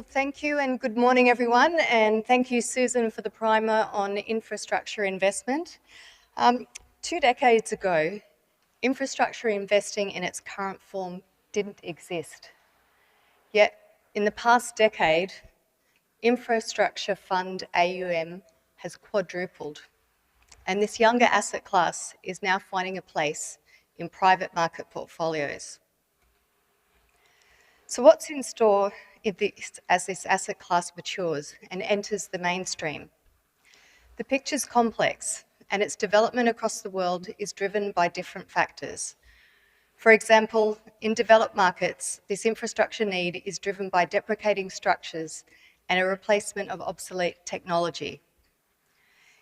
Well, thank you and good morning, everyone. And thank you, Susan, for the primer on infrastructure investment. 2 decades ago, infrastructure investing in its current form didn't exist. Yet, in the past decade, infrastructure fund AUM has quadrupled. And this younger asset class is now finding a place in private market portfolios. So what's in store as this asset class matures and enters the mainstream? The picture's complex, and its development across the world is driven by different factors. For example, in developed markets, this infrastructure need is driven by deprecating structures and a replacement of obsolete technology.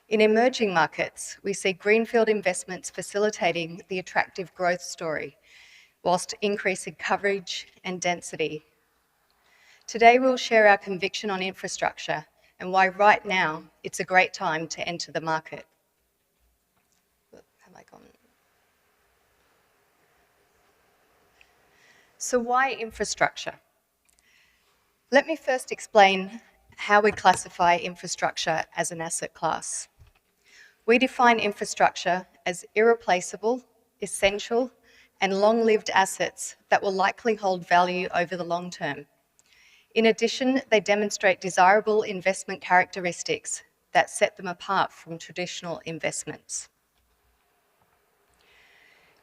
In emerging markets, we see greenfield investments facilitating the attractive growth story, whilst increasing coverage and density. Today, we'll share our conviction on infrastructure and why right now it's a great time to enter the market. Have I gone? So why infrastructure? Let me first explain how we classify infrastructure as an asset class. We define infrastructure as irreplaceable, essential, and long-lived assets that will likely hold value over the long term. In addition, they demonstrate desirable investment characteristics that set them apart from traditional investments.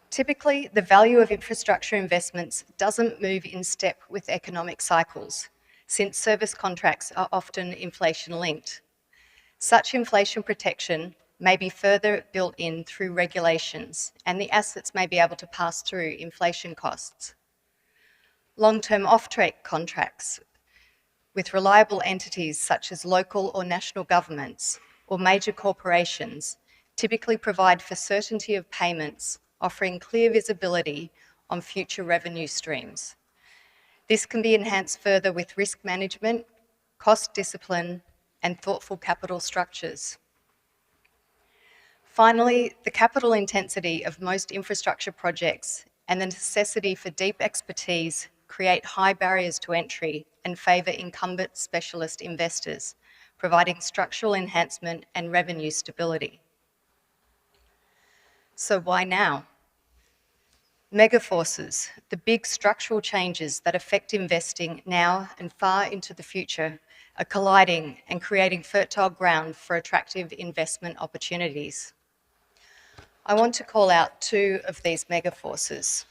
Typically, the value of infrastructure investments doesn't move in step with economic cycles, since service contracts are often inflation-linked. Such inflation protection may be further built in through regulations, and the assets may be able to pass through inflation costs. Long-term off-take contracts with reliable entities such as local or national governments or major corporations typically provide for certainty of payments, offering clear visibility on future revenue streams. This can be enhanced further with risk management, cost discipline, and thoughtful capital structures. Finally, the capital intensity of most infrastructure projects and the necessity for deep expertise create high barriers to entry and favour incumbent specialist investors, providing structural enhancement and revenue stability. So why now? Megaforces, the big structural changes that affect investing now and far into the future, are colliding and creating fertile ground for attractive investment opportunities. I want to call out two of these megaforces.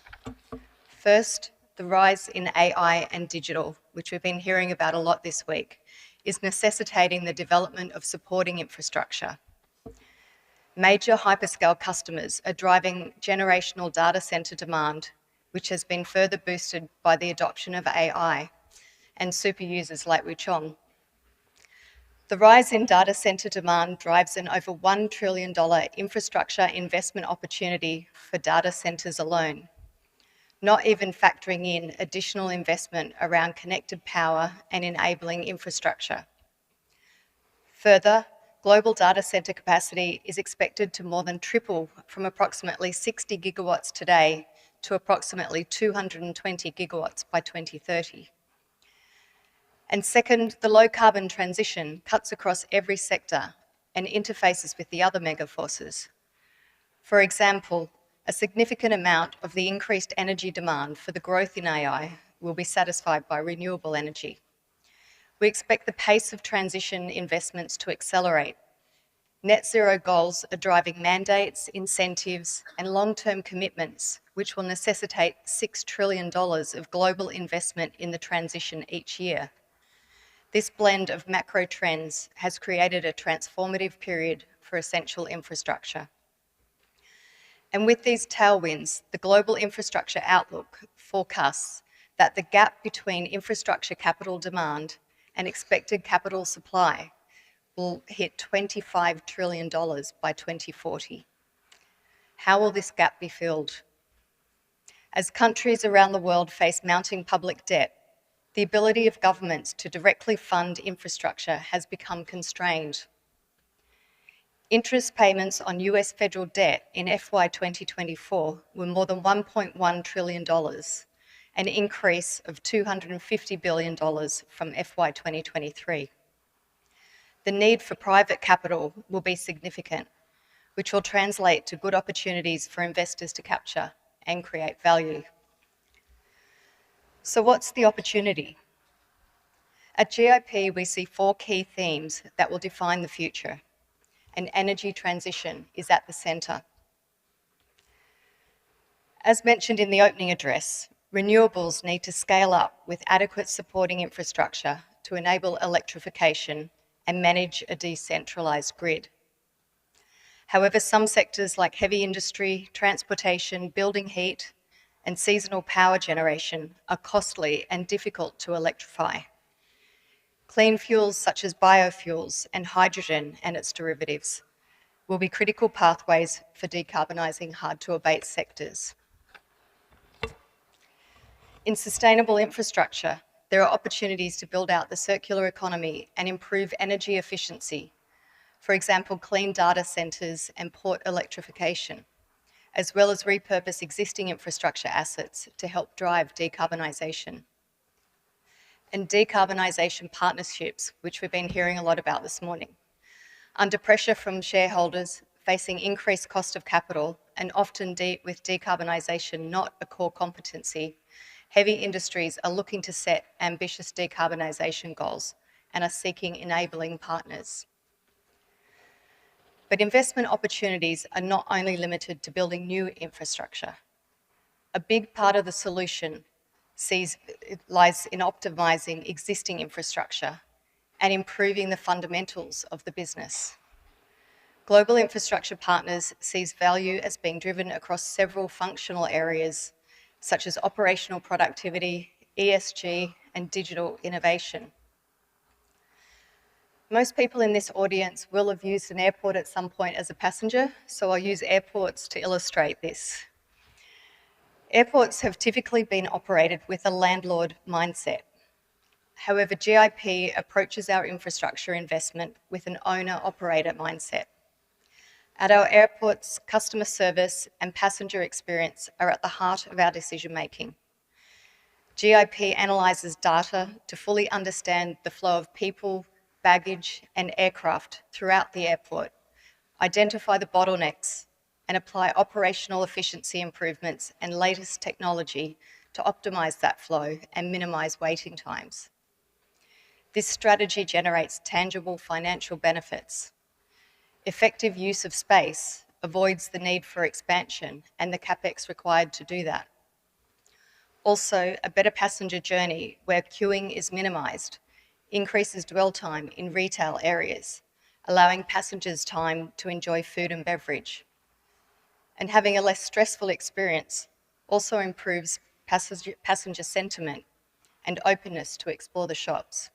First, the rise in AI and digital, which we've been hearing about a lot this week, is necessitating the development of supporting infrastructure. Major hyperscale customers are driving generational data centre demand, which has been further boosted by the adoption of AI and super users like Wuchong. The rise in data centre demand drives an over $1 trillion infrastructure investment opportunity for data centres alone, not even factoring in additional investment around connected power and enabling infrastructure. Further, global data centre capacity is expected to more than triple from approximately 60 gigawatts today to approximately 220 gigawatts by 2030. And second, the low-carbon transition cuts across every sector and interfaces with the other megaforces. For example, a significant amount of the increased energy demand for the growth in AI will be satisfied by renewable energy. We expect the pace of transition investments to accelerate. Net zero goals are driving mandates, incentives, and long-term commitments, which will necessitate $6 trillion of global investment in the transition each year. This blend of macro trends has created a transformative period for essential infrastructure. And with these tailwinds, the global infrastructure outlook forecasts that the gap between infrastructure capital demand and expected capital supply will hit $25 trillion by 2040. How will this gap be filled? As countries around the world face mounting public debt, the ability of governments to directly fund infrastructure has become constrained. Interest payments on US federal debt in FY 2024 were more than $1.1 trillion, an increase of $250 billion from FY 2023. The need for private capital will be significant, which will translate to good opportunities for investors to capture and create value. So what's the opportunity? At GIP, we see 4 key themes that will define the future, and energy transition is at the centre. As mentioned in the opening address, renewables need to scale up with adequate supporting infrastructure to enable electrification and manage a decentralised grid. However, some sectors like heavy industry, transportation, building heat, and seasonal power generation are costly and difficult to electrify. Clean fuels such as biofuels and hydrogen and its derivatives will be critical pathways for decarbonising hard-to-abate sectors. In sustainable infrastructure, there are opportunities to build out the circular economy and improve energy efficiency. For example, clean data centres and port electrification, as well as repurpose existing infrastructure assets to help drive decarbonisation. And decarbonisation partnerships, which we've been hearing a lot about this morning. Under pressure from shareholders facing increased cost of capital and often with decarbonisation not a core competency, heavy industries are looking to set ambitious decarbonisation goals and are seeking enabling partners. But investment opportunities are not only limited to building new infrastructure. A big part of the solution lies in optimising existing infrastructure and improving the fundamentals of the business. Global Infrastructure Partners sees value as being driven across several functional areas, such as operational productivity, ESG, and digital innovation. Most people in this audience will have used an airport at some point as a passenger, so I'll use airports to illustrate this. Airports have typically been operated with a landlord mindset. However, GIP approaches our infrastructure investment with an owner-operator mindset. At our airports, customer service and passenger experience are at the heart of our decision-making. GIP analyses data to fully understand the flow of people, baggage, and aircraft throughout the airport, identify the bottlenecks, and apply operational efficiency improvements and latest technology to optimise that flow and minimise waiting times. This strategy generates tangible financial benefits. Effective use of space avoids the need for expansion and the capex required to do that. Also, a better passenger journey where queuing is minimised increases dwell time in retail areas, allowing passengers time to enjoy food and beverage. And having a less stressful experience also improves passenger sentiment and openness to explore the shops.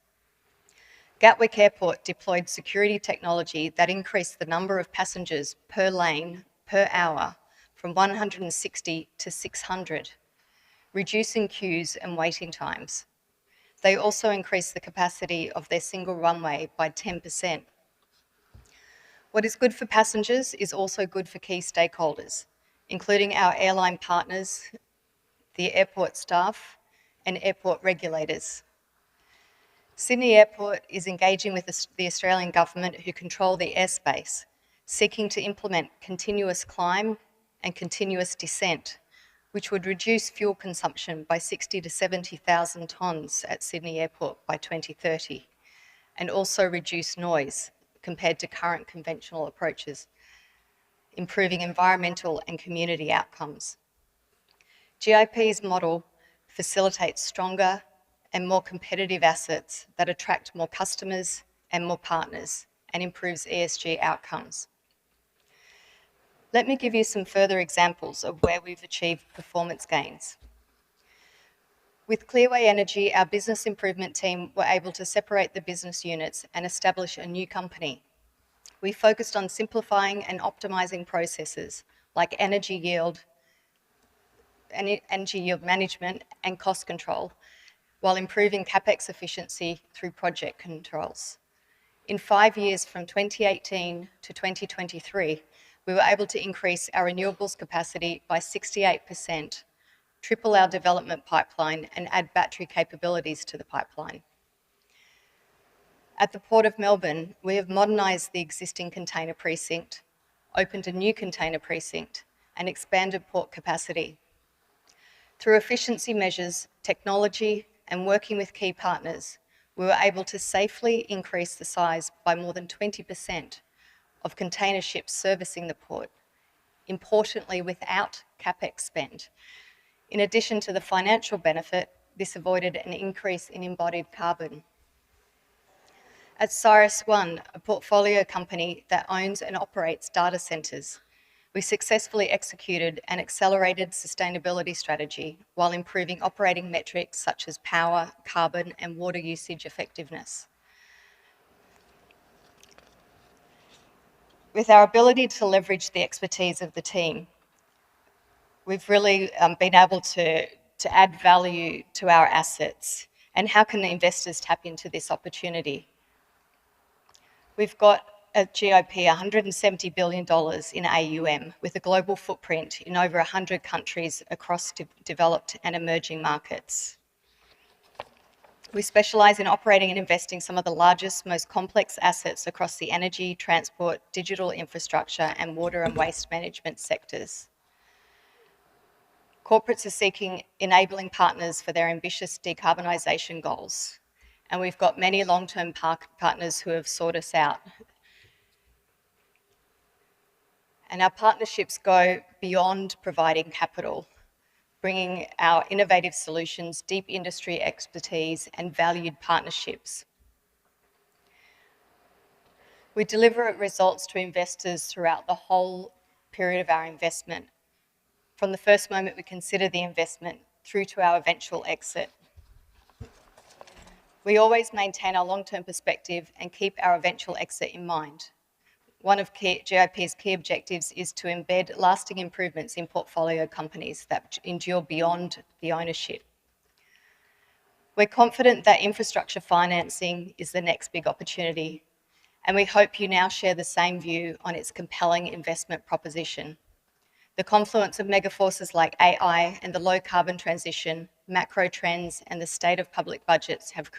Gatwick Airport deployed security technology that increased the number of passengers per lane per hour from 160 to 600, reducing queues and waiting times. They also increased the capacity of their single runway by 10%. What is good for passengers is also good for key stakeholders, including our airline partners, the airport staff, and airport regulators. Sydney Airport is engaging with the Australian government who control the airspace, seeking to implement continuous climb and continuous descent, which would reduce fuel consumption by 60 to 70,000 tonnes at Sydney Airport by 2030, and also reduce noise compared to current conventional approaches, improving environmental and community outcomes. GIP's model facilitates stronger and more competitive assets that attract more customers and more partners and improves ESG outcomes. Let me give you some further examples of where we've achieved performance gains. With Clearway Energy, our business improvement team were able to separate the business units and establish a new company. We focused on simplifying and optimising processes like energy yield management and cost control, while improving capex efficiency through project controls. In 5 years, from 2018 to 2023, we were able to increase our renewables capacity by 68%, triple our development pipeline, and add battery capabilities to the pipeline. At the Port of Melbourne, we have modernised the existing container precinct, opened a new container precinct, and expanded port capacity. Through efficiency measures, technology, and working with key partners, we were able to safely increase the size by more than 20% of container ships servicing the port, importantly without CapEx spend. In addition to the financial benefit, this avoided an increase in embodied carbon. At CyrusOne, a portfolio company that owns and operates data centres, we successfully executed an accelerated sustainability strategy while improving operating metrics such as power, carbon, and water usage effectiveness. With our ability to leverage the expertise of the team, we've really been able to add value to our assets. And how can the investors tap into this opportunity? We've got at GIP $170 billion in AUM with a global footprint in over 100 countries across developed and emerging markets. We specialise in operating and investing some of the largest, most complex assets across the energy, transport, digital infrastructure, and water and waste management sectors. Corporates are seeking enabling partners for their ambitious decarbonisation goals, and we've got many long-term partners who have sought us out. And our partnerships go beyond providing capital, bringing our innovative solutions, deep industry expertise, and valued partnerships. We deliver results to investors throughout the whole period of our investment, from the first moment we consider the investment through to our eventual exit. We always maintain our long-term perspective and keep our eventual exit in mind. One of GIP's key objectives is to embed lasting improvements in portfolio companies that endure beyond the ownership. We're confident that infrastructure financing is the next big opportunity, and we hope you now share the same view on its compelling investment proposition. The confluence of megaforces like AI and the low carbon transition, macro trends, and the state of public budgets have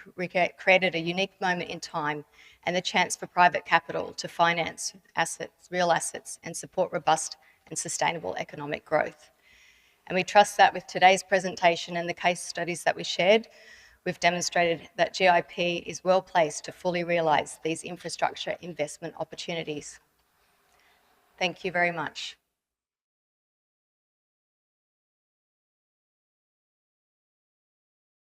created a unique moment in time and the chance for private capital to finance assets, real assets, and support robust and sustainable economic growth. And we trust that with today's presentation and the case studies that we shared, we've demonstrated that GIP is well placed to fully realise these infrastructure investment opportunities. Thank you very much.